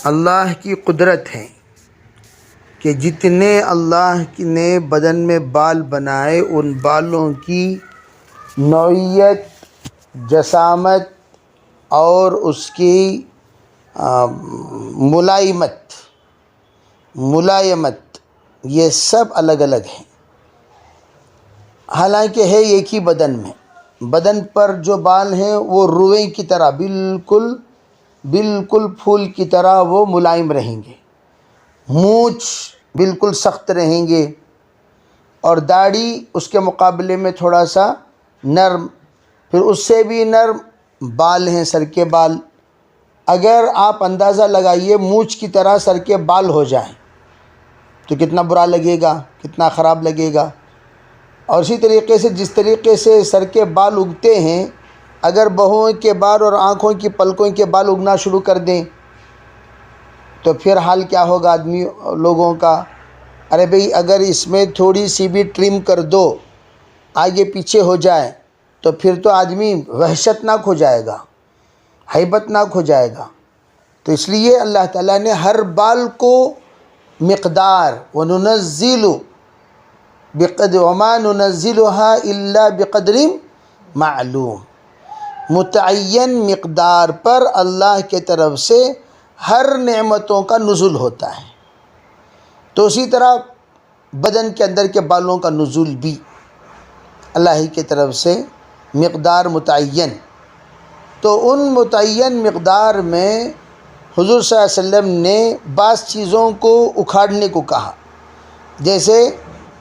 اللہ کی قدرت ہے کہ جتنے اللہ نے بدن میں بال بنائے ان بالوں کی نوعیت، جسامت اور اس کی ملائمت یہ سب الگ الگ ہیں، حالانکہ ہے ایک ہی بدن میں۔ بدن پر جو بال ہیں وہ روئی کی طرح بالکل پھول کی طرح وہ ملائم رہیں گے، مونچھ بالکل سخت رہیں گے، اور داڑھی اس کے مقابلے میں تھوڑا سا نرم، پھر اس سے بھی نرم بال ہیں سر کے بال۔ اگر آپ اندازہ لگائیے مونچھ کی طرح سر کے بال ہو جائیں تو کتنا برا لگے گا، کتنا خراب لگے گا۔ اور اسی طریقے سے جس طریقے سے سر کے بال اگتے ہیں، اگر بہوؤں کے بال اور آنکھوں کی پلکوں کے بال اگنا شروع کر دیں تو پھر حال کیا ہوگا آدمی لوگوں کا؟ ارے بھئی اگر اس میں تھوڑی سی بھی ٹرم کر دو، آگے پیچھے ہو جائے تو پھر تو آدمی وحشت ناک ہو جائے گا، ہیبت ناک ہو جائے گا۔ تو اس لیے اللہ تعالیٰ نے ہر بال کو مقدار وَنُنَزِّلُ بِقَدْرٍ وَمَا نُنَزِّلُهَا إِلَّا بِقَدْرٍ معلوم، متعین مقدار پر اللہ کے طرف سے ہر نعمتوں کا نزول ہوتا ہے۔ تو اسی طرح بدن کے اندر کے بالوں کا نزول بھی اللہ ہی کی طرف سے مقدار متعین۔ تو ان متعین مقدار میں حضور صلی اللہ علیہ وسلم نے بعض چیزوں کو اکھاڑنے کو کہا، جیسے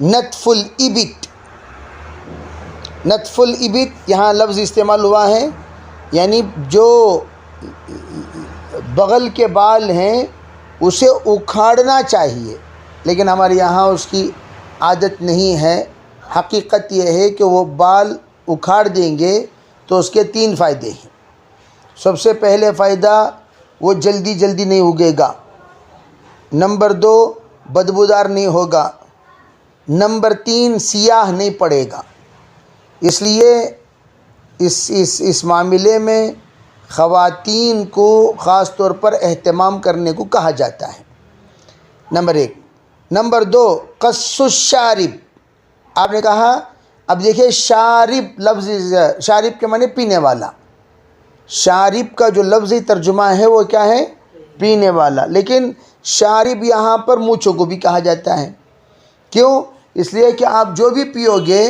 نتف الابط۔ نتف الابط یہاں لفظ استعمال ہوا ہے، یعنی جو بغل کے بال ہیں اسے اکھاڑنا چاہیے، لیکن ہمارے یہاں اس کی عادت نہیں ہے۔ حقیقت یہ ہے کہ وہ بال اکھاڑ دیں گے تو اس کے 3 فائدے ہیں۔ سب سے پہلے فائدہ، وہ جلدی نہیں اگے گا۔ نمبر 2، بدبودار نہیں ہوگا۔ نمبر 3، سیاہ نہیں پڑے گا۔ اس لیے اس معاملے میں خواتین کو خاص طور پر اہتمام کرنے کو کہا جاتا ہے، نمبر 1۔ نمبر 2، قص الشارب۔ آپ نے کہا، اب دیکھیں شارب لفظ، شارب کے معنی پینے والا۔ شارب کا جو لفظی ترجمہ ہے وہ کیا ہے؟ پینے والا۔ لیکن شارب یہاں پر مونچھوں کو بھی کہا جاتا ہے۔ کیوں؟ اس لیے کہ آپ جو بھی پیو گے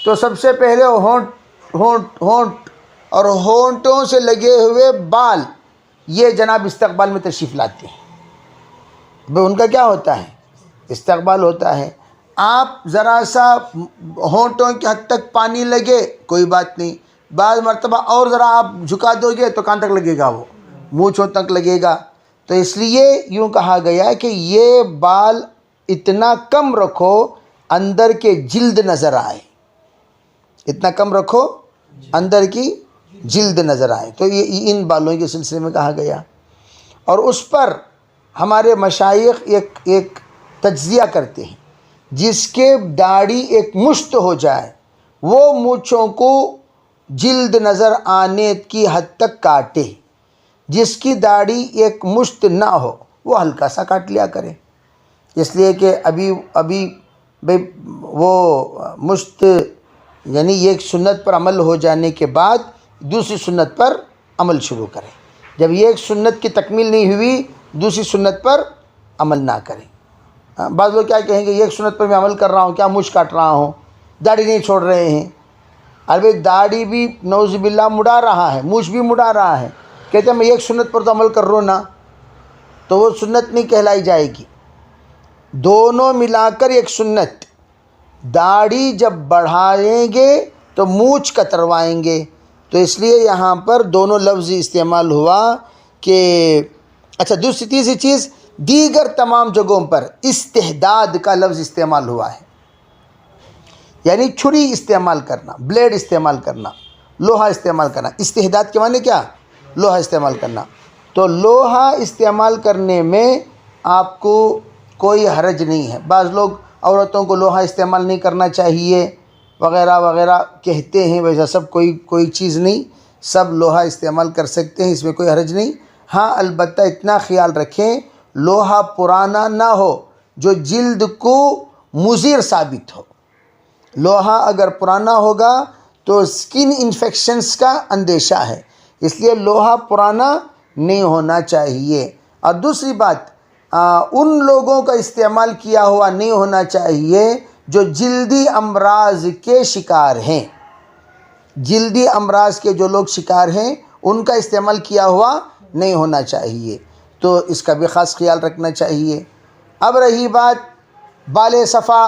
تو سب سے پہلے ہونٹ اور ہونٹوں سے لگے ہوئے بال یہ جناب استقبال میں تشریف لاتے ہیں۔ ان کا کیا ہوتا ہے؟ استقبال ہوتا ہے۔ آپ ذرا سا ہونٹوں کے حد تک پانی لگے کوئی بات نہیں، بعض مرتبہ اور ذرا آپ جھکا دو گے تو کہاں تک لگے گا؟ وہ مونچھوں تک لگے گا۔ تو اس لیے یوں کہا گیا کہ یہ بال اتنا کم رکھو اندر کے جلد نظر آئے، اتنا کم رکھو اندر کی جلد نظر آئے۔ تو یہ ان بالوں کے سلسلے میں کہا گیا، اور اس پر ہمارے مشائخ ایک تجزیہ کرتے ہیں۔ جس کے داڑھی ایک مشت ہو جائے وہ مونچھوں کو جلد نظر آنے کی حد تک کاٹے، جس کی داڑھی ایک مشت نہ ہو وہ ہلکا سا کاٹ لیا کرے، اس لیے کہ ابھی وہ مشت یعنی ایک سنت پر عمل ہو جانے کے بعد دوسری سنت پر عمل شروع کریں۔ جب ایک سنت کی تکمیل نہیں ہوئی دوسری سنت پر عمل نہ کریں۔ بعض لوگ کیا کہیں گے، ایک سنت پر میں عمل کر رہا ہوں، کیا مشت کاٹ رہا ہوں، داڑھی نہیں چھوڑ رہے ہیں۔ ارے داڑھی بھی نعوذ باللہ مڑا رہا ہے، مونچھ بھی مڑا رہا ہے، کہتے ہیں میں ایک سنت پر تو عمل کر رہا ہوں نا، تو وہ سنت نہیں کہلائی جائے گی۔ دونوں ملا کر ایک سنت۔ داڑھی جب بڑھائیں گے تو مونچھ کتروائیں گے، تو اس لیے یہاں پر دونوں لفظ استعمال ہوا کہ اچھا۔ تیسری چیز، دیگر تمام جگہوں پر استحداد کا لفظ استعمال ہوا ہے، یعنی چھری استعمال کرنا، بلیڈ استعمال کرنا، لوہا استعمال کرنا۔ استحداد کے معنی کیا؟ لوہا استعمال کرنا۔ تو لوہا استعمال کرنے میں آپ کو کوئی حرج نہیں ہے۔ بعض لوگ عورتوں کو لوہا استعمال نہیں کرنا چاہیے وغیرہ وغیرہ کہتے ہیں، ویسا سب کوئی چیز نہیں، سب لوہا استعمال کر سکتے ہیں، اس میں کوئی حرج نہیں۔ ہاں البتہ اتنا خیال رکھیں لوہا پرانا نہ ہو جو جلد کو مضر ثابت ہو. لوہا اگر پرانا ہوگا تو اسکن انفیکشنز کا اندیشہ ہے، اس لیے لوہا پرانا نہیں ہونا چاہیے. اور دوسری بات ان لوگوں کا استعمال کیا ہوا نہیں ہونا چاہیے جو جلدی امراض کے شکار ہیں. جلدی امراض کے جو لوگ شکار ہیں ان کا استعمال کیا ہوا نہیں ہونا چاہیے، تو اس کا بھی خاص خیال رکھنا چاہیے. اب رہی بات بال صفا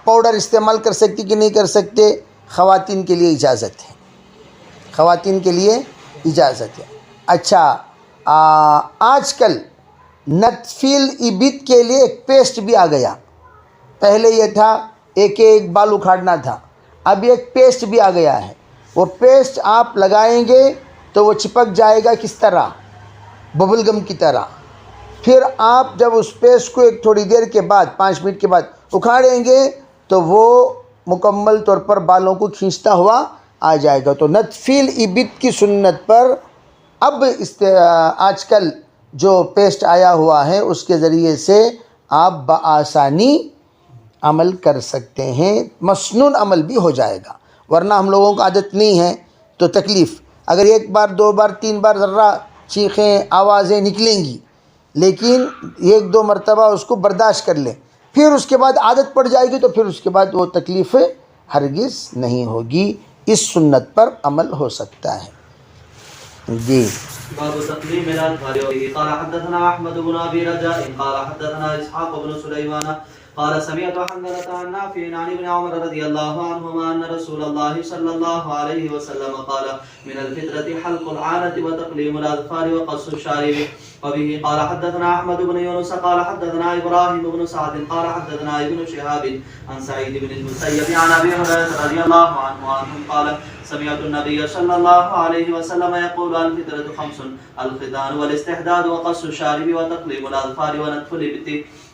پاؤڈر استعمال کر سکتی کہ نہیں کر سکتے، خواتین کے لیے اجازت ہے، خواتین کے لیے اجازت ہے. اچھا آج کل نتفیل ابت کے لیے ایک پیسٹ بھی آ گیا. پہلے یہ تھا ایک بال اکھاڑنا تھا، اب ایک پیسٹ بھی آ گیا ہے. وہ پیسٹ آپ لگائیں گے تو وہ چپک جائے گا کس طرح، ببل گم کی طرح. پھر آپ جب اس پیسٹ کو ایک تھوڑی دیر کے بعد 5 منٹ کے بعد اکھاڑیں گے تو وہ مکمل طور پر بالوں کو کھینچتا ہوا آ جائے گا. تو نتفیل ابت کی سنت پر اب آج کل جو پیسٹ آیا ہوا ہے اس کے ذریعے سے آپ بآسانی عمل کر سکتے ہیں، مسنون عمل بھی ہو جائے گا. ورنہ ہم لوگوں کو عادت نہیں ہے تو تکلیف. اگر 1 بار 2 بار 3 بار ذرہ چیخیں آوازیں نکلیں گی، لیکن 1-2 مرتبہ اس کو برداشت کر لیں، پھر اس کے بعد عادت پڑ جائے گی تو پھر اس کے بعد وہ تکلیف ہرگز نہیں ہوگی. اس سنت پر عمل ہو سکتا ہے. جی باب تقديم الأظفار. قال حدثنا أحمد بن أبي رجاء قال حدثنا إسحاق بن سليمان قال سمعت حنظلة عن نافع عن ابن عمر رضي الله عنهما أن رسول الله صلى الله عليه وسلم قال من الفطرة حلق العانة وتقليم الأظفار وقص الشارب. وبه قال حدثنا أحمد بن يونس قال حدثنا إبراهيم بن سعد قال حدثنا ابن شهاب عن سعيد بن المسيب عن أبي هريرة رضي الله عنه قال سمعت النبي صلى الله عليه وسلم يقول الفطرة 5: الختان والاستحداد وقص الشارب وتقليم الأظفار ونتف الإبط.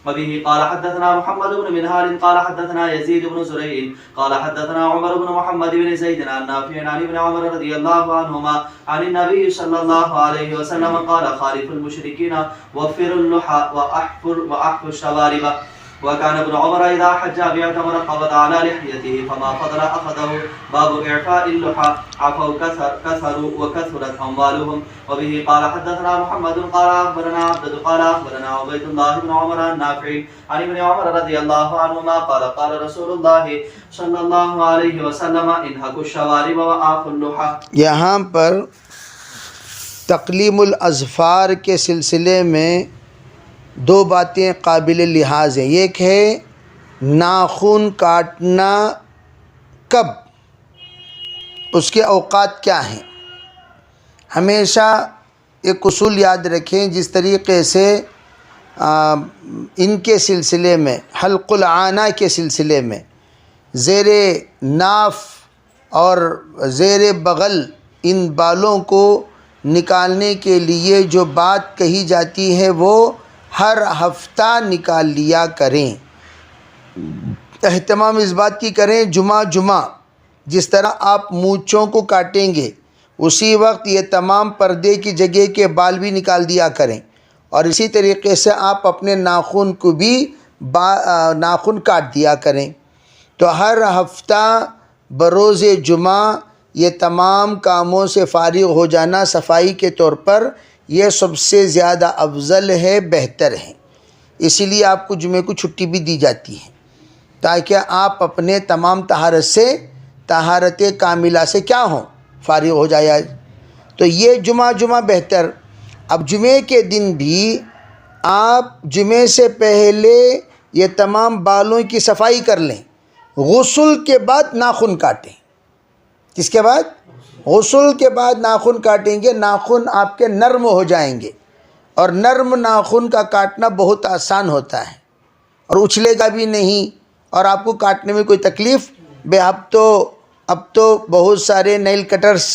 وبه قال حدثنا محمد بن منهال قال حدثنا يزيد بن زريع قال حدثنا عمر بن محمد بن زيد عن نافع عن ابن عمر رضي الله عنهما عن النبي صلى الله عليه وسلم قال خالف المشركين وفر اللحى وأحفر الشوارب. وكان ابن عمر إذا حج باعتمر قبض على لحيته فما فضل أخذه. باب إعفاء اللحى عفوا كثروا وكثرت أموالهم. وبه قال حدثنا محمد قال أخبرنا عبد قال أخبرنا عبيد الله بن عمر النافع عن ابن عمر رضي الله عنهما قال قال رسول الله صلى الله عليه وسلم انهكوا الشوارب وأعفوا اللحى. یہاں پر تقلیم الاظفار کے سلسلے میں 2 باتیں قابل لحاظ ہیں. ایک ہے ناخن کاٹنا کب، اس کے اوقات کیا ہیں. ہمیشہ ایک اصول یاد رکھیں، جس طریقے سے ان کے سلسلے میں حلق العانہ کے سلسلے میں زیر ناف اور زیر بغل ان بالوں کو نکالنے کے لیے جو بات کہی جاتی ہے وہ ہر ہفتہ نکال لیا کریں. اہتمام اس بات کی کریں جمعہ جس طرح آپ مونچھوں کو کاٹیں گے اسی وقت یہ تمام پردے کی جگہ کے بال بھی نکال دیا کریں، اور اسی طریقے سے آپ اپنے ناخن کو بھی ناخن کاٹ دیا کریں. تو ہر ہفتہ بروز جمعہ یہ تمام کاموں سے فارغ ہو جانا صفائی کے طور پر یہ سب سے زیادہ افضل ہے، بہتر ہے. اسی لیے آپ کو جمعے کو چھٹی بھی دی جاتی ہے تاکہ آپ اپنے تمام طہارت سے طہارت کاملہ سے کیا ہوں، فارغ ہو جائے. تو یہ جمعہ بہتر. اب جمعے کے دن بھی آپ جمعے سے پہلے یہ تمام بالوں کی صفائی کر لیں، غسل کے بعد ناخن کاٹیں. کس کے بعد؟ غسل کے بعد ناخن کاٹیں گے. ناخن آپ کے نرم ہو جائیں گے، اور نرم ناخن کا کاٹنا بہت آسان ہوتا ہے اور اچھلے گا بھی نہیں، اور آپ کو کاٹنے میں کوئی تکلیف اب تو بہت سارے نیل کٹرز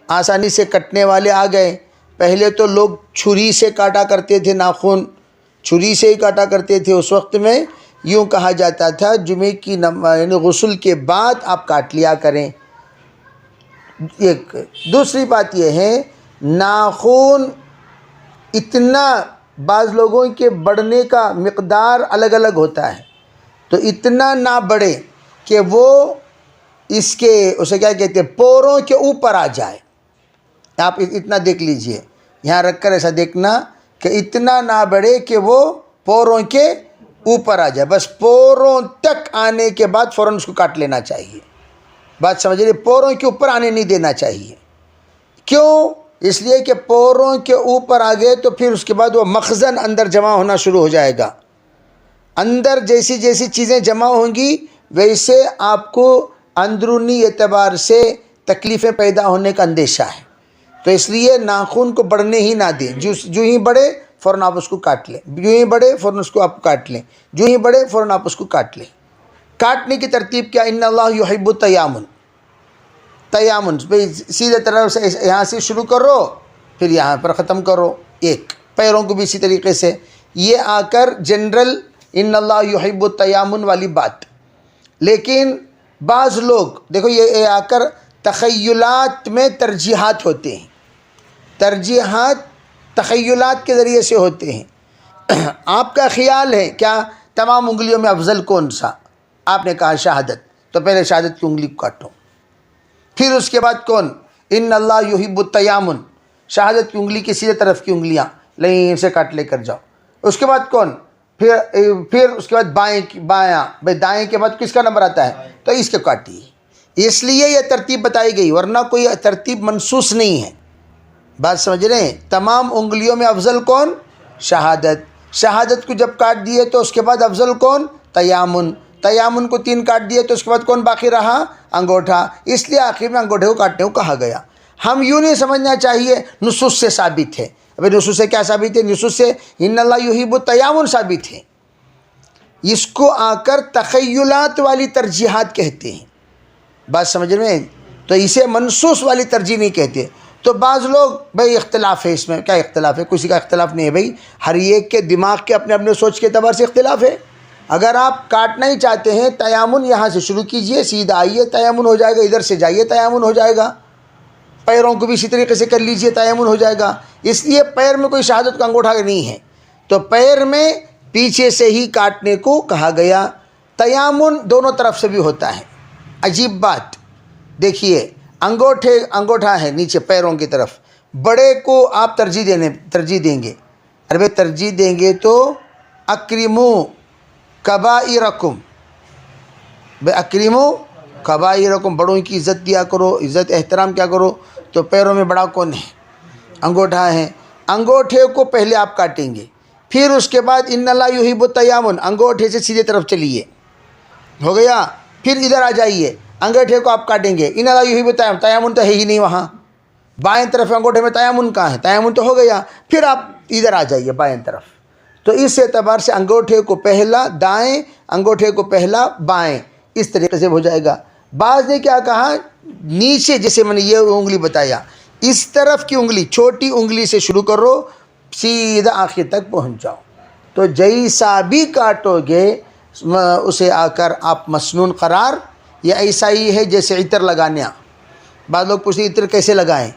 آسانی سے کٹنے والے آ گئے. پہلے تو لوگ چھری سے کاٹا کرتے تھے، ناخن چھری سے ہی کاٹا کرتے تھے. اس وقت میں یوں کہا جاتا تھا جمعے کی یعنی غسل کے بعد آپ کاٹ لیا کریں. ایک دوسری بات یہ ہے ناخن اتنا بعض لوگوں کے بڑھنے کا مقدار الگ الگ ہوتا ہے، تو اتنا نہ بڑھے کہ وہ اس کے اسے کیا کہتے ہیں پوروں کے اوپر آ جائے. آپ اتنا دیکھ لیجئے، یہاں رکھ کر ایسا دیکھنا کہ اتنا نہ بڑھے کہ وہ پوروں کے اوپر آ جائے. بس پوروں تک آنے کے بعد فوراً اس کو کاٹ لینا چاہیے. بات سمجھ لیے، پوروں کے اوپر آنے نہیں دینا چاہیے. کیوں؟ اس لیے کہ پوروں کے اوپر آ گئے تو پھر اس کے بعد وہ مخزن اندر جمع ہونا شروع ہو جائے گا. اندر جیسی جیسی چیزیں جمع ہوں گی ویسے آپ کو اندرونی اعتبار سے تکلیفیں پیدا ہونے کا اندیشہ ہے. تو اس لیے ناخن کو بڑھنے ہی نہ دیں. جو ہی بڑھے فوراً آپ اس کو کاٹ لیں، جو ہی بڑھے فوراً اس کو آپ کاٹ لیں، جو ہی بڑھے فوراً آپ اس کو کاٹ لیں. کاٹنے کی ترتیب کیا؟ ان اللہ یحب التیامن. تیامن بھئی سیدھے طرف سے یہاں سے شروع کرو پھر یہاں پر ختم کرو. ایک پیروں کو بھی اسی طریقے سے. یہ آ کر جنرل ان اللہ یحب التیامن والی بات. لیکن بعض لوگ دیکھو یہ آ کر تخیلات میں ترجیحات ہوتے ہیں. ترجیحات تخیلات کے ذریعے سے ہوتے ہیں. آپ کا خیال ہے کیا تمام انگلیوں میں افضل کون سا؟ آپ نے کہا شہادت، تو پہلے شہادت کی انگلی کو کاٹو. پھر اس کے بعد کون؟ ان اللہ یحب التیامن. شہادت کی انگلی کی سیدھے طرف کی انگلیاں لائن سے کاٹ لے کر جاؤ. اس کے بعد کون؟ پھر اس کے بعد بایاں. بھائی دائیں کے بعد کس کا نمبر آتا ہے؟ تو اس کے کاٹیے. اس لیے یہ ترتیب بتائی گئی، ورنہ کوئی ترتیب منصوص نہیں ہے. بات سمجھ رہے ہیں؟ تمام انگلیوں میں افضل کون؟ شہادت. شہادت کو جب کاٹ دیے تو اس کے بعد افضل کون؟ تیامن. تیامن کو 3 کاٹ دیے تو اس کے بعد کون باقی رہا؟ انگوٹھا. اس لیے آخر میں انگوٹھے کو کاٹنے کو کہا گیا. ہم یوں نہیں سمجھنا چاہیے نصوص سے ثابت ہے. ابھی نصوص سے کیا ثابت ہے؟ نصوص سے ان اللہ یحب التیامن ثابت ہے. اس کو آ کر تخیلات والی ترجیحات کہتے ہیں. بات سمجھ رہے ہیں؟ تو اسے منصوص والی ترجیح نہیں کہتے. تو بعض لوگ بھائی اختلاف ہے اس میں. کیا اختلاف ہے؟ کسی کا اختلاف نہیں ہے بھائی. ہر ایک کے دماغ کے اپنے اپنے سوچ کے اعتبار سے اختلاف ہے. اگر آپ کاٹنا ہی چاہتے ہیں تیامن یہاں سے شروع کیجئے، سیدھا آئیے تیامن ہو جائے گا. ادھر سے جائیے تیامن ہو جائے گا. پیروں کو بھی اسی طریقے سے کر لیجئے تیامن ہو جائے گا. اس لیے پیر میں کوئی شہادت کا انگوٹھا نہیں ہے تو پیر میں پیچھے سے ہی کاٹنے کو کہا گیا. تیامن دونوں طرف سے بھی ہوتا ہے. عجیب بات دیکھیے، انگوٹھا ہے نیچے پیروں کی طرف، بڑے کو آپ ترجیح دیں گے. ارے ترجیح دیں گے تو اکرموا کبائرکم. بھائی اکرموا کبائرکم، بڑوں کی عزت دیا کرو، عزت احترام کیا کرو. تو پیروں میں بڑا کون ہے؟ انگوٹھا ہے. انگوٹھے کو پہلے آپ کاٹیں گے، پھر اس کے بعد ان اللہ یحب التیامن، انگوٹھے سے سیدھے طرف چلیے، ہو گیا. پھر ادھر آ جائیے، انگوٹھے کو آپ کاٹیں گے. ان اللہ یحب التیامن، تیامن تو ہے ہی نہیں وہاں. بائیں طرف انگوٹھے میں تیامن کہاں ہے؟ تیامن تو ہو گیا. پھر آپ ادھر آ جائیے بائیں طرف. تو اس اعتبار سے انگوٹھے کو پہلا دائیں، انگوٹھے کو پہلا بائیں، اس طریقے سے ہو جائے گا. بعض نے کیا کہا، نیچے جیسے میں نے یہ انگلی بتایا، اس طرف کی انگلی چھوٹی انگلی سے شروع کرو، سیدھا آخر تک پہنچ جاؤ. تو جیسا بھی کاٹو گے اسے آ کر آپ مسنون قرار. یہ ایسا ہی ہے جیسے عطر لگانا. بعض لوگ پوچھتے عطر کیسے لگائیں؟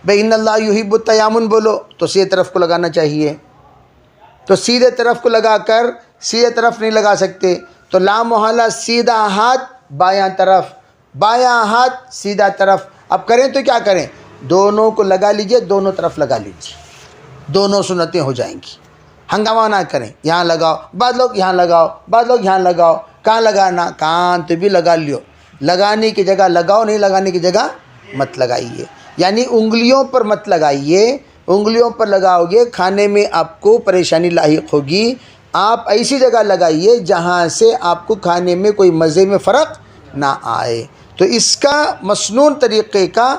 بھائی ان اللہ یحب التیامن بولو تو سیدھے طرف کو لگانا چاہیے. تو سیدھے طرف کو لگا کر سیدھے طرف نہیں لگا سکتے تو لا محالہ سیدھا ہاتھ بایاں طرف، بایاں ہاتھ سیدھا طرف. اب کریں تو کیا کریں؟ دونوں کو لگا لیجئے، دونوں طرف لگا لیجئے، دونوں سنتیں ہو جائیں گی. ہنگامہ نہ کریں، یہاں لگاؤ، بعض لوگ یہاں لگاؤ، بعض لوگ یہاں لگاؤ. کہاں لگانا؟ کان تو بھی لگا لیو، لگانے کی جگہ لگاؤ، نہیں لگانے کی جگہ مت لگائیے. یعنی انگلیوں پر مت لگائیے. انگلیوں پر لگاؤ گے کھانے میں آپ کو پریشانی لاحق ہوگی. آپ ایسی جگہ لگائیے جہاں سے آپ کو کھانے میں کوئی مزے میں فرق نہ آئے. تو اس کا مسنون طریقے کا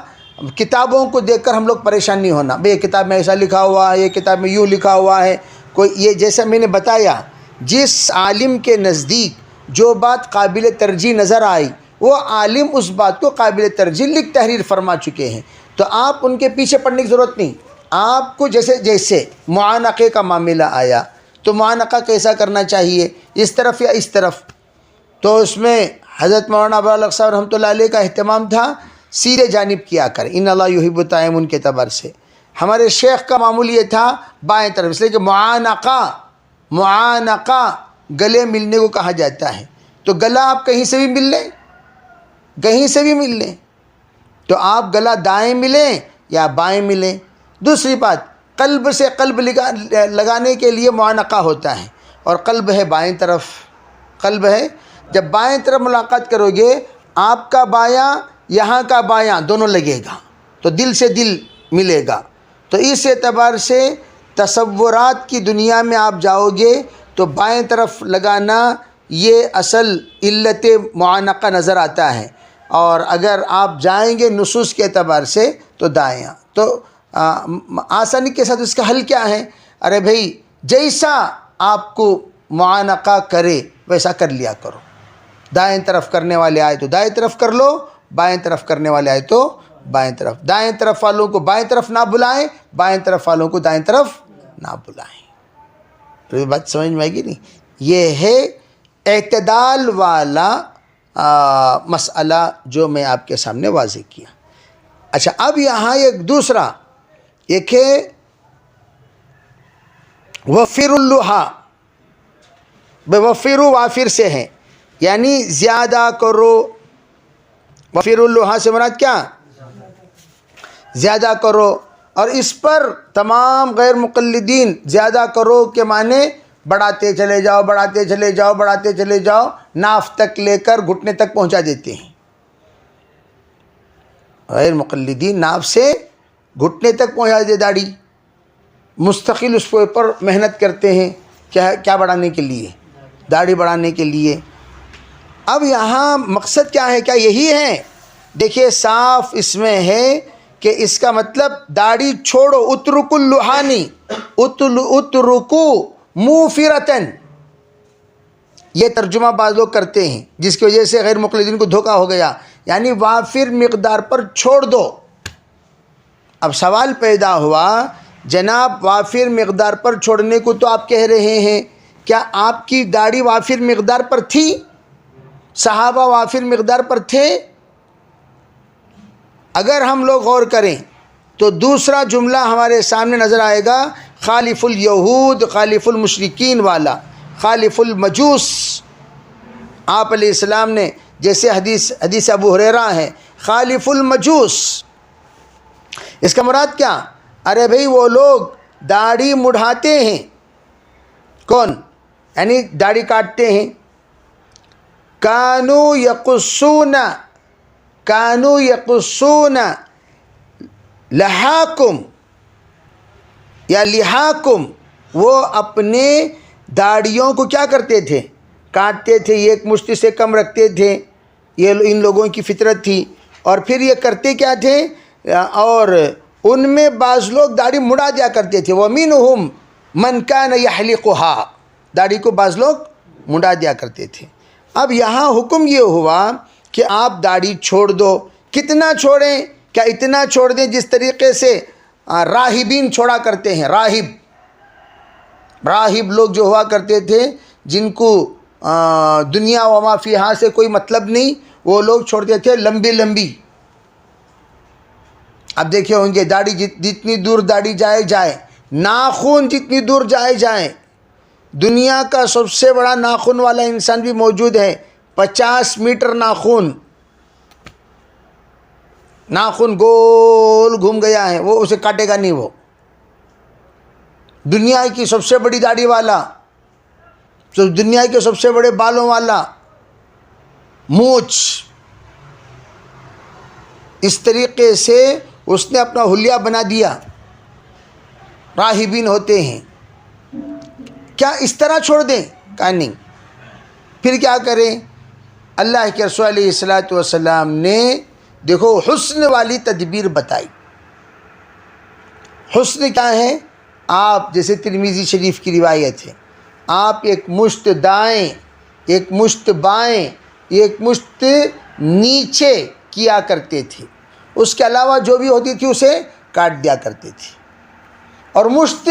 کتابوں کو دیکھ کر ہم لوگ پریشان نہیں ہونا. بھئی یہ کتاب میں ایسا لکھا ہوا ہے، یہ کتاب میں یوں لکھا ہوا ہے. کوئی یہ جیسا میں نے بتایا، جس عالم کے نزدیک جو بات قابل ترجیح نظر آئی وہ عالم اس بات کو قابل ترجیح لکھ تحریر فرما چکے ہیں. تو آپ ان کے پیچھے پڑنے کی ضرورت نہیں. آپ کو جیسے معانقے کا معاملہ آیا تو معانقہ کیسا کرنا چاہیے، اس طرف یا اس طرف. تو اس میں حضرت مولانا ابو الحق صاحب رحمۃ اللہ علیہ کا اہتمام تھا سیدھے جانب کیا کریں، ان اللہ یحب التیامن کے اعتبار سے. ہمارے شیخ کا معمول یہ تھا بائیں طرف، اس لیے کہ معانقہ گلے ملنے کو کہا جاتا ہے. تو گلا آپ کہیں سے بھی مل لیں، کہیں سے بھی مل لیں، تو آپ گلا دائیں ملیں یا بائیں ملیں. دوسری بات، قلب سے قلب لگانے کے لیے معانقہ ہوتا ہے، اور قلب ہے بائیں طرف، قلب ہے. جب بائیں طرف ملاقات کرو گے، آپ کا بایاں یہاں کا بایاں دونوں لگے گا، تو دل سے دل ملے گا. تو اس اعتبار سے تصورات کی دنیا میں آپ جاؤ گے تو بائیں طرف لگانا یہ اصل علت معانقہ نظر آتا ہے، اور اگر آپ جائیں گے نصوص کے اعتبار سے تو دائیں. تو آسانی کے ساتھ اس کا حل کیا ہے؟ ارے بھائی، جیسا آپ کو معانقہ کرے ویسا کر لیا کرو. دائیں طرف کرنے والے آئے تو دائیں طرف کر لو، بائیں طرف کرنے والے آئے تو بائیں طرف. دائیں طرف والوں کو بائیں طرف نہ بلائیں، بائیں طرف والوں کو دائیں طرف نہ بلائیں. تو یہ بات سمجھ میں آئے گی نہیں؟ یہ ہے اعتدال والا مسئلہ جو میں آپ کے سامنے واضح کیا. اچھا، اب یہاں ایک دوسرا، ایک ہے وفر اللحا. وفرو وافر سے ہے، یعنی زیادہ کرو. وفر اللحا سے مراد کیا؟ زیادہ کرو. اور اس پر تمام غیر مقلدین زیادہ کرو کے معنی بڑھاتے چلے جاؤ، بڑھاتے چلے جاؤ، بڑھاتے چلے جاؤ، ناف تک لے کر گھٹنے تک پہنچا دیتے ہیں. غیر مقلدین ناف سے گھٹنے تک پہنچا دیتے. داڑھی مستقل اس کے اوپر محنت کرتے ہیں، کیا بڑھانے کے لیے؟ داڑھی بڑھانے کے لیے. اب یہاں مقصد کیا ہے؟ کیا یہی ہے؟ دیکھیے صاف اس میں ہے کہ اس کا مطلب داڑھی چھوڑو. اترک اللحانی، اترکو موفرتن، یہ ترجمہ بعض لوگ کرتے ہیں، جس کی وجہ سے غیر مقلدین کو دھوکہ ہو گیا. یعنی وافر مقدار پر چھوڑ دو. اب سوال پیدا ہوا، جناب وافر مقدار پر چھوڑنے کو تو آپ کہہ رہے ہیں، کیا آپ کی داڑھی وافر مقدار پر تھی؟ صحابہ وافر مقدار پر تھے؟ اگر ہم لوگ غور کریں تو دوسرا جملہ ہمارے سامنے نظر آئے گا، خالف الیہود، خالف المشرکین والا، خالف المجوس. آپ علیہ السلام نے جیسے حدیث ابو ہریرہ ہے، خالف المجوس. اس کا مراد کیا؟ ارے بھئی وہ لوگ داڑھی مڑھاتے ہیں. کون؟ یعنی داڑھی کاٹتے ہیں. کانوا یقصون لحاکم یا لحاکم، وہ اپنے داڑھیوں کو کیا کرتے تھے؟ کاٹتے تھے. یہ ایک مشت سے کم رکھتے تھے، یہ ان لوگوں کی فطرت تھی. اور پھر یہ کرتے کیا تھے؟ اور ان میں بعض لوگ داڑھی مڑا دیا کرتے تھے. وَمِنْهُمْ مَنْ كَانَ يَحْلِقُهَا، داڑھی کو بعض لوگ مڑا دیا کرتے تھے. اب یہاں حکم یہ ہوا کہ آپ داڑھی چھوڑ دو. کتنا چھوڑیں؟ کیا اتنا چھوڑ دیں جس طریقے سے راہبین چھوڑا کرتے ہیں؟ راہب لوگ جو ہوا کرتے تھے، جن کو دنیا و ما فیہا سے کوئی مطلب نہیں، وہ لوگ چھوڑتے تھے لمبی لمبی. اب دیکھے ہوں گے داڑھی جتنی دور داڑھی جائے، ناخن جتنی دور جائیں. دنیا کا سب سے بڑا ناخن والا انسان بھی موجود ہے، 50 میٹر ناخن گول گھوم گیا ہے، وہ اسے کاٹے گا نہیں. وہ دنیا کی سب سے بڑی داڑھی والا، دنیا کے سب سے بڑے بالوں والا، مونچھ. اس طریقے سے اس نے اپنا حلیہ بنا دیا. راہبین ہوتے ہیں. کیا اس طرح چھوڑ دیں؟ کہا نہیں. پھر کیا کریں؟ اللہ کے رسول علیہ الصلوۃ والسلام نے دیکھو حسن والی تدبیر بتائی. حسن کیا ہے؟ آپ جیسے ترمذی شریف کی روایت ہے، آپ ایک مشت دائیں، ایک مشت بائیں، ایک مشت نیچے کیا کرتے تھے. اس کے علاوہ جو بھی ہوتی تھی اسے کاٹ دیا کرتے تھے. اور مشت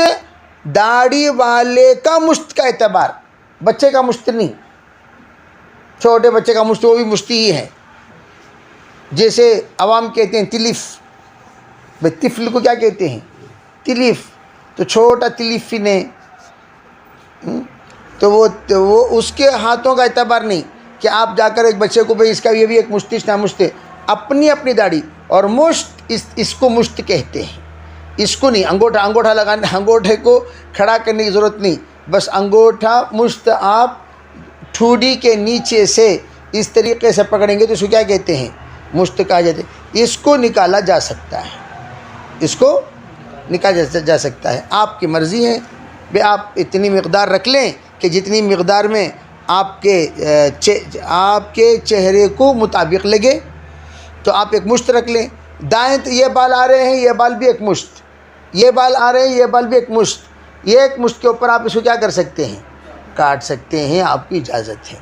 داڑھی والے کا مشت کا اعتبار، بچے کا مشت نہیں. چھوٹے بچے کا مشت وہ بھی مشتی ہی ہے. جیسے عوام کہتے ہیں تلف، بھائی طفل کو کیا کہتے ہیں؟ تلیف تو چھوٹا تلیفینے تو وہ اس کے ہاتھوں کا اعتبار نہیں کہ آپ جا کر ایک بچے کو بھئی اس کا یہ بھی ایک مشت نہ مشت، اپنی داڑھی اور مشت اس کو مشت کہتے ہیں، اس کو نہیں انگوٹھا لگانے، انگوٹھے کو کھڑا کرنے کی ضرورت نہیں، بس انگوٹھا مشت آپ ٹھوڑی کے نیچے سے اس طریقے سے پکڑیں گے تو اس کو کیا کہتے ہیں؟ مشت کہا جاتے ہیں۔ اس کو نکالا جا سکتا ہے، اس کو نکالا جا سکتا ہے، آپ کی مرضی ہے بھئی آپ اتنی مقدار رکھ لیں کہ جتنی مقدار میں آپ کے چہرے کو مطابق لگے تو آپ ایک مشت رکھ لیں۔ دائیں تو یہ بال آ رہے ہیں، یہ بال بھی ایک مشت، یہ بال آ رہے ہیں، یہ بال بھی ایک مشت، یہ ایک مشت کے اوپر آپ اس کو کیا کر سکتے ہیں؟ کاٹ سکتے ہیں، آپ کی اجازت ہے۔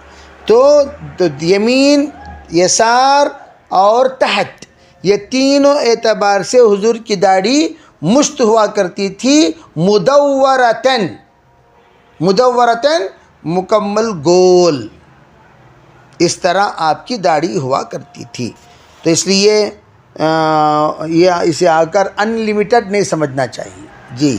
تو یمین، یسار اور تحت، یہ تینوں اعتبار سے حضور کی داڑھی مشت ہوا کرتی تھی، مدورتن مکمل گول، اس طرح آپ کی داڑھی ہوا کرتی تھی۔ تو اس لیے یہ اسے آ کر ان لمیٹڈ نہیں سمجھنا چاہیے۔ جی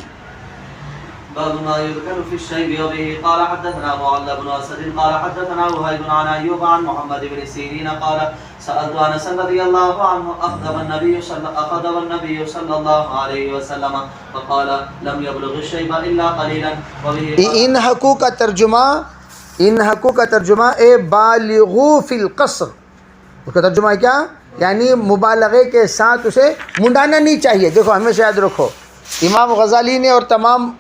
باب ما يذكر في الشيب وبه قال حدثنا معل بن اسد قال حدثنا وهيب عن ايوب عن محمد بن سيرين قال سألت انس رضي الله عنه اخذب النبي صلى الله عليه وسلم فقال لم يبلغ الشيب الا قليلا وبه ان حقوق کا ترجمہ اے بالغو فی القصر، اس کا ترجمہ ہے کیا؟ یعنی مبالغے کے ساتھ اسے منڈانا نہیں چاہیے۔ دیکھو ہمیشہ یاد رکھو، امام غزالی نے اور تمام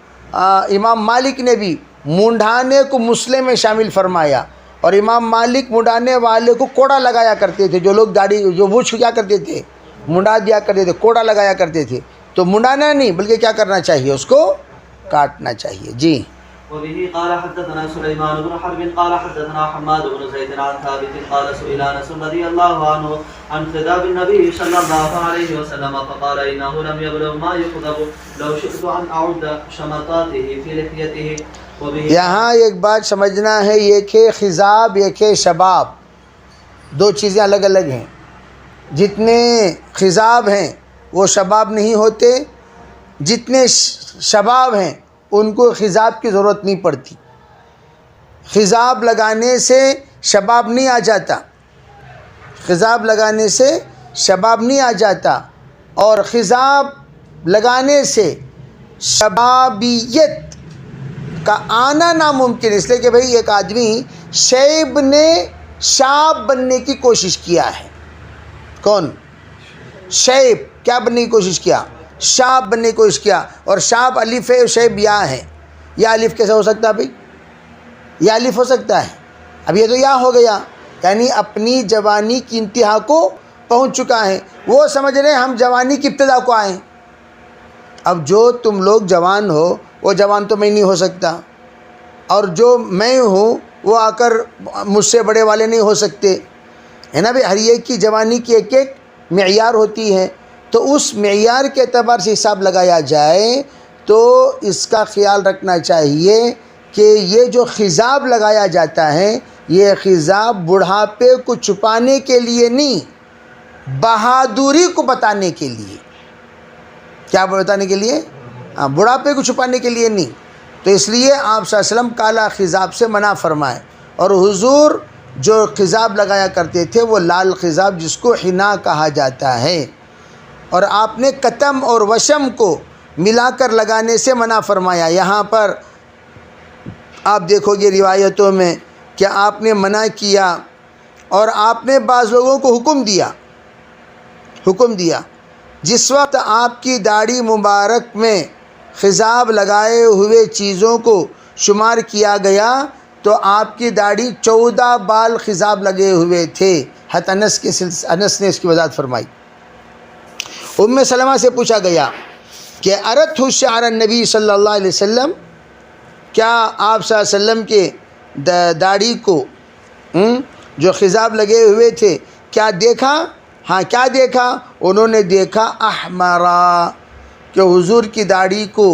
امام مالک نے بھی مونڈھانے کو مسئلے میں شامل فرمایا، اور امام مالک مونڈانے والے کو کوڑا لگایا کرتے تھے۔ جو لوگ داڑھی جو مونچھ کیا کرتے تھے؟ منڈا دیا کرتے تھے، کوڑا لگایا کرتے تھے۔ تو منڈانا نہیں بلکہ کیا کرنا چاہیے؟ اس کو کاٹنا چاہیے۔ جی وبه قال حدثنا سليمان بن حرب قال حدثنا حماد بن زيد عن ثابت قال سئل انس رضي الله عنه عن خضاب النبي صلى الله عليه وسلم فقال انه لم يبلغ ما يخضب لو شئت ان اعد شمطاته في لحيته۔ یہاں ایک بات سمجھنا ہے، ایک ہے خضاب، ایک ہے شباب، دو چیزیں الگ الگ ہیں۔ جتنے خضاب ہیں وہ شباب نہیں ہوتے، جتنے شباب ہیں ان کو خضاب کی ضرورت نہیں پڑتی۔ خضاب لگانے سے شباب نہیں آ جاتا، خضاب لگانے سے شباب نہیں آ جاتا، اور خضاب لگانے سے شبابیت کا آنا ناممکن، اس لیے کہ بھئی ایک آدمی شیب نے شاب بننے کی کوشش کیا ہے۔ کون؟ شیب کیا بننے کی کوشش کیا؟ شاب بننے کی کوشش کیا، اور شاب الف ہے، شیب یا ہے۔ یا الف کیسے ہو سکتا ہے بھئی؟ یا الف ہو سکتا ہے، اب یہ تو یا ہو گیا، یعنی اپنی جوانی کی انتہا کو پہنچ چکا ہے۔ وہ سمجھ رہے ہیں ہم جوانی کی ابتدا کو آئیں۔ اب جو تم لوگ جوان ہو وہ جوان تو میں نہیں ہو سکتا، اور جو میں ہوں وہ آ کر مجھ سے بڑے والے نہیں ہو سکتے، ہے نا بھئی؟ ہر ایک کی جوانی کی ایک ایک معیار ہوتی ہے، تو اس معیار کے اعتبار سے حساب لگایا جائے تو اس کا خیال رکھنا چاہیے کہ یہ جو خضاب لگایا جاتا ہے یہ خضاب بڑھاپے کو چھپانے کے لیے نہیں، بہادری کو بتانے کے لیے۔ کیا بتانے کے لیے؟ بڑھاپے کو چھپانے کے لیے نہیں۔ تو اس لیے آپ صلی اللہ علیہ وسلم کالا خضاب سے منع فرمائے، اور حضور جو خضاب لگایا کرتے تھے وہ لال خضاب جس کو حنا کہا جاتا ہے، اور آپ نے کتم اور وشم کو ملا کر لگانے سے منع فرمایا۔ یہاں پر آپ دیکھو گے روایتوں میں کہ آپ نے منع کیا، اور آپ نے بعض لوگوں کو حکم دیا جس وقت آپ کی داڑھی مبارک میں خضاب لگائے ہوئے چیزوں کو شمار کیا گیا تو آپ کی داڑھی 14 بال خضاب لگے ہوئے تھے۔ حضرت انس نے اس کی وضاحت فرمائی۔ ام سلمہ سے پوچھا گیا کہ ارت شعر النبی صلی اللہ علیہ وسلم، کیا آپ صلی اللہ علیہ وسلم کے داڑھی کو جو خضاب لگے ہوئے تھے کیا دیکھا؟ ہاں کیا دیکھا؟ انہوں نے دیکھا احمرا، کہ حضور کی داڑھی کو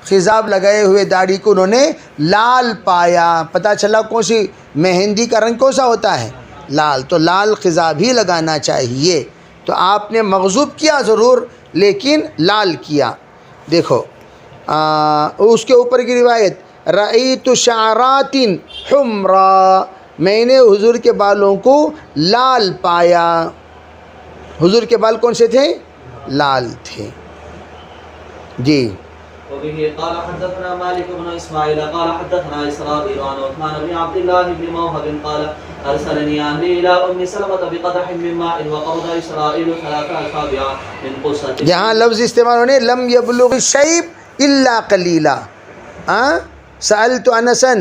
خضاب لگائے ہوئے داڑھی کو انہوں نے لال پایا۔ پتہ چلا کون سی مہندی کا رنگ کون سا ہوتا ہے؟ لال، تو لال خضاب ہی لگانا چاہیے۔ تو آپ نے مغضوب کیا ضرور لیکن لال کیا۔ دیکھو اس کے اوپر کی روایت رأیت شعرات حمرا، میں نے حضور کے بالوں کو لال پایا. حضور کے بال کون سے تھے؟ لال تھے. جی. وبه قال حدثنا مالك بن اسماعيل قال حدثنا اسرائيل عن عثمان بن عبد الله بن موهب قال ارسلني اهلي الى ام سلمة بقدح من ماء وقرض اسرائيل 3 اصابع من قصة. یہاں لفظ استعمال ہونے لم يبلغ الشيب الا قليلا. سألت انسا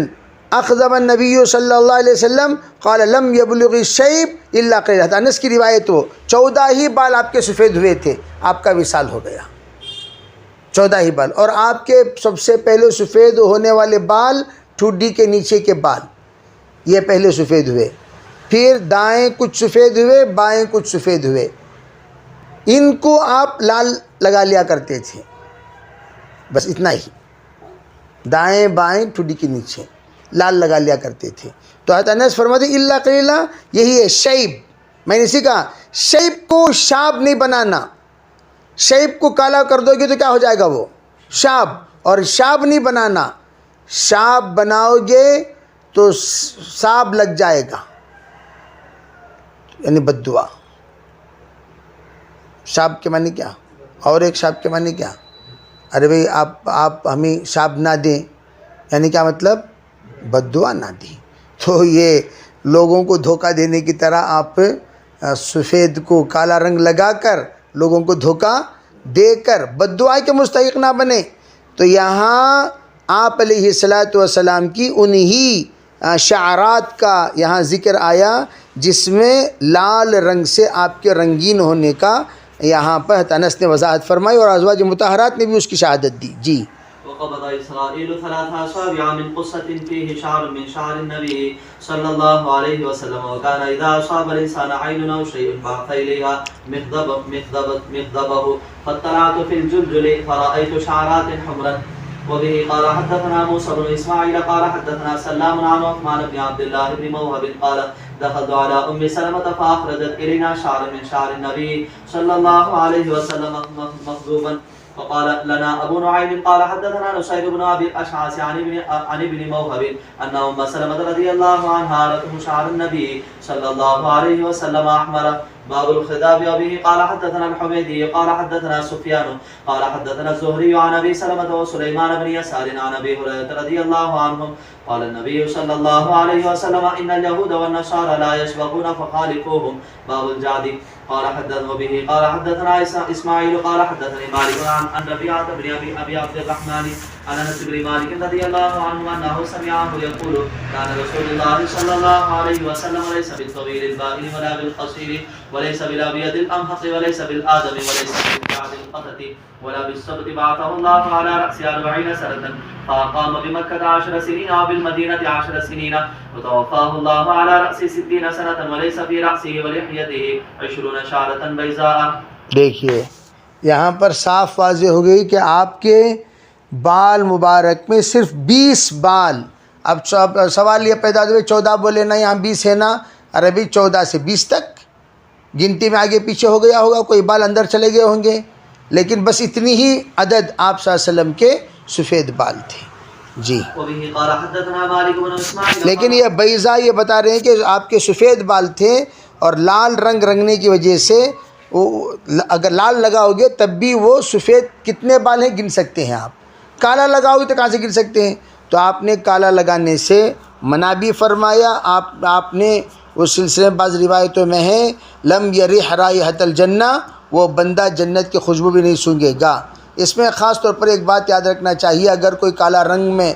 اخذب النبی صلی اللہ علیہ وسلم قال لم يبلغ الشيب الا قليلا. انس کی روایت ہو 14 ہی بال آپ کے سفید ہوئے تھے، آپ کا وصال ہو گیا. 14 ہی بال. اور آپ کے سب سے پہلے سفید ہونے والے بال ٹھڈی کے نیچے کے بال، یہ پہلے سفید ہوئے، پھر دائیں کچھ سفید ہوئے، بائیں کچھ سفید ہوئے. ان کو آپ لال لگا لیا کرتے تھے، بس اتنا ہی، دائیں بائیں ٹھڈی کے نیچے لال لگا لیا کرتے تھے. تو حضرت انس فرماتے ہیں الا قلیلا، یہی ہے شیب. میں نے سیکھا شیب کو شاب نہیں بنانا. شیب کو کالا کر دو گے تو کیا ہو جائے گا؟ وہ شاب. اور شاب نہیں بنانا، شاب بناؤ گے تو ساب لگ جائے گا، یعنی بد دعا. شاب کے معنی کیا؟ اور ایک شاب کے معنی کیا؟ ارے بھئی آپ ہمیں شاب نہ دیں، یعنی کیا مطلب؟ بد دعا نہ دیں. تو یہ لوگوں کو دھوکہ دینے کی طرح آپ سفید کو کالا رنگ لگا کر لوگوں کو دھوکہ دے کر بد دعا کے مستحق نہ بنے. تو یہاں آپ علیہ الصلاۃ والسلام کی انہی شعرات کا یہاں ذکر آیا جس میں لال رنگ سے آپ کے رنگین ہونے کا یہاں پر انس نے وضاحت فرمائی، اور ازواج مطہرات نے بھی اس کی شہادت دی. جی. وقبض إسرائيل 3 أصابع من قصة فيه شعر من شعر النبي صلى الله عليه وسلم وكان إذا أصاب الإنسان عين أو شيء بعث إليها مخضبه فاطلعت في الجلجل فرأيت شعرات حمرا. وبه قال حدثنا موسى بن إسماعيل قال حدثنا سلام عن عثمان بن عبد الله بن موهب قال دخلت على أم سلمة فأخرجت إلينا شعر من شعر النبي صلى الله عليه وسلم مخضوبا. فقال لنا أبو نعيم قال حدثنا نصير بن أبي الأشعث عن ابن موهب أن أم سلمة رضي الله عنها رأته شعر النبي صلى الله عليه وسلم أحمر. باب الخضاب. وبه قال حدثنا الحميدي قال حدثنا سفيان قال حدثنا الزهري عن أبي سلمة وسليمان بن يسار عن أبي هريرة رضي الله عنهم قال النبي صلى الله عليه وسلم إن اليهود والنصارى لا يسبقون فخالفوهم. باب الجعد. قال حدثنا به قال حدثنا إسماعيل قال حدثني مالك عن ربيعة بن أبي عبد الرحمن عن أنس بن مالك رضي الله عنه أنه سمعه يقول كان رسول الله صلى الله عليه وسلم ليس بالطويل البائن ولا بالقصير وليس بالأبيض الأمهق وليس بالآدم وليس بالجعد القطة ولا بالسبط بعثه الله على رأس 40 سنة فأقام بمكة 10 سنين وبالمدينة 10 سنين وتوفاه الله على رأس 60 سنة وليس في رأسه ولحيته 20 شعرة بيضاء. دیکھیے یہاں پر صاف واضح ہو گئی کہ آپ کے بال مبارک میں صرف 20 بال. اب سوال یہ پیدا ہوئے 14 بولے نا، یہاں 20 ہے نا، عربی 14 سے 20 تک گنتی میں آگے پیچھے ہو گیا ہوگا، کوئی بال اندر چلے گئے ہوں گے، لیکن بس اتنی ہی عدد آپ صلی اللہ علیہ وسلم کے سفید بال تھے. جی. لیکن یہ بیضا یہ بتا رہے ہیں کہ آپ کے سفید بال تھے اور لال رنگ رنگنے کی وجہ سے اگر لال لگاؤ گے تب بھی وہ سفید کتنے بال ہیں گن سکتے ہیں آپ. کالا لگاؤ گے تو کہاں سے گن سکتے ہیں؟ تو آپ نے کالا لگانے سے منع بھی فرمایا. آپ نے اس سلسلے میں بعض روایتوں میں ہے لم یرح رائحۃ الجنہ، وہ بندہ جنت کی خوشبو بھی نہیں سونگے گا. اس میں خاص طور پر ایک بات یاد رکھنا چاہیے، اگر کوئی کالا رنگ میں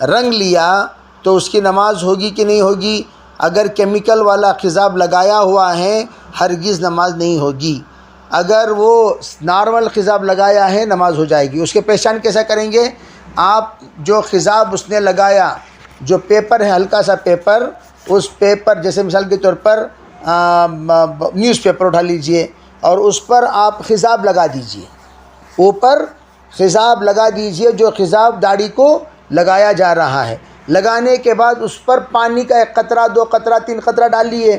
رنگ لیا تو اس کی نماز ہوگی کہ نہیں ہوگی؟ اگر کیمیکل والا خضاب لگایا ہوا ہے ہرگز نماز نہیں ہوگی. اگر وہ نارمل خضاب لگایا ہے نماز ہو جائے گی. اس کے پہچان کیسا کریں گے؟ آپ جو خضاب اس نے لگایا، جو پیپر ہے ہلکا سا پیپر، اس پیپر جیسے مثال کے طور پر نیوز پیپر اٹھا لیجئے اور اس پر آپ خضاب لگا دیجئے، اوپر خضاب لگا دیجئے جو خضاب داڑھی کو لگایا جا رہا ہے. لگانے کے بعد اس پر پانی کا 1 قطرہ 2 قطرہ 3 قطرہ ڈالیے.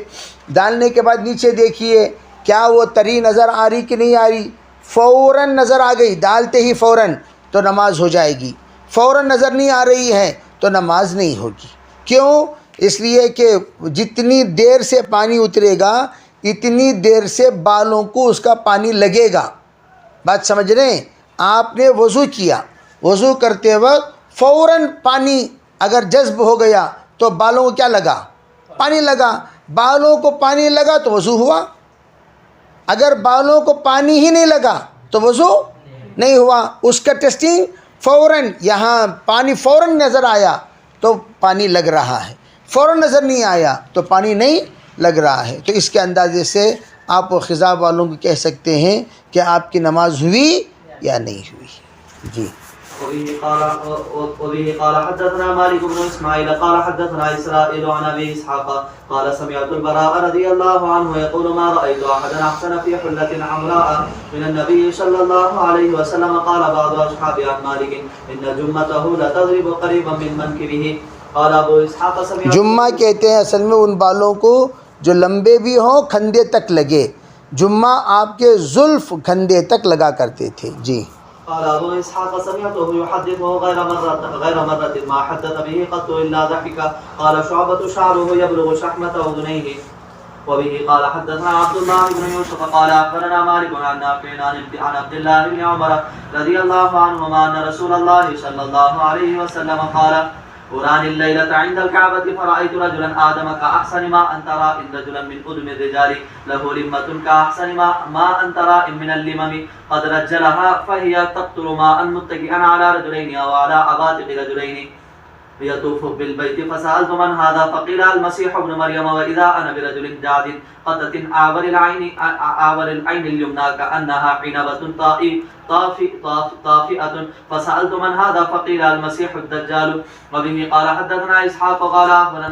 ڈالنے کے بعد نیچے دیکھیے کیا وہ تری نظر آ رہی کہ نہیں آ رہی. فوراً نظر آ گئی ڈالتے ہی فوراً، تو نماز ہو جائے گی، فوراً نظر نہیں آ رہی ہے تو نماز نہیں ہوگی۔ کیوں؟ اس لیے کہ جتنی دیر سے پانی اترے گا اتنی دیر سے بالوں کو اس کا پانی لگے گا۔ بات سمجھ رہے ہیں؟ آپ نے وضو کیا، وضو کرتے وقت فوراً پانی اگر جذب ہو گیا تو بالوں کو کیا لگا؟ پانی لگا۔ بالوں کو پانی لگا تو وضو ہوا۔ اگر بالوں کو پانی ہی نہیں لگا تو وضو نہیں ہوا۔ اس کا ٹیسٹنگ فوراً، یہاں پانی فوراً نظر آیا تو پانی لگ رہا ہے، فوراً نظر نہیں آیا تو پانی نہیں لگ رہا ہے۔ تو اس کے اندازے سے آپ خضاب والوں کو کہہ سکتے ہیں کہ آپ کی نماز ہوئی یا نہیں ہوئی۔ جی۔ وبه قال حدثنا مالك بن اسماعيل قال حدثنا اسرائيل عن ابي اسحاق قال سمعت البراء رضي الله عنه يقول ما رايت احدا احسن في حله حمراء من النبي صلى الله عليه وسلم قال بعض اصحاب عن مالك ان جمته لتضرب قريبا من منكبه قال ابو اسحاق سمعت جمعہ کہتے ہیں اصل میں ان بالوں کو جو لمبے بھی ہوں کھندے تک لگے۔ جمعہ آپ کے زلف کھندے تک لگا کرتے تھے۔ جی۔ قال ابو اسحاق سمعته يحدثه غير مرة ما حدث به قط الا ضحك قال شعبة شعره يبلغ شحمة اذنيه وبه قال حدثنا عبد الله بن يوسف قال اخبرنا مالك عن نافع عن عبد الله بن عمر رضي الله عنهما ان رسول الله صلى الله عليه وسلم قال أراني الليلة عند الكعبة فرأيت رجلا آدم كأحسن ما أن ترى إن رجلا من أدم الرجال له لمة كأحسن ما أن ترى من اللمم قد رجلها فهي تقطر ماء متكئا على رجلين أو على عباتق رجلين يطوف بالبيت فسألت من هذا فقيل المسيح ابن مريم وإذا أنا برجل جاد قطة أعور العين اليمنى كأنها عنبة طافئة فسألت من هذا فقيل المسيح الدجال وبه قال حدثنا إسحاق قال أخبرنا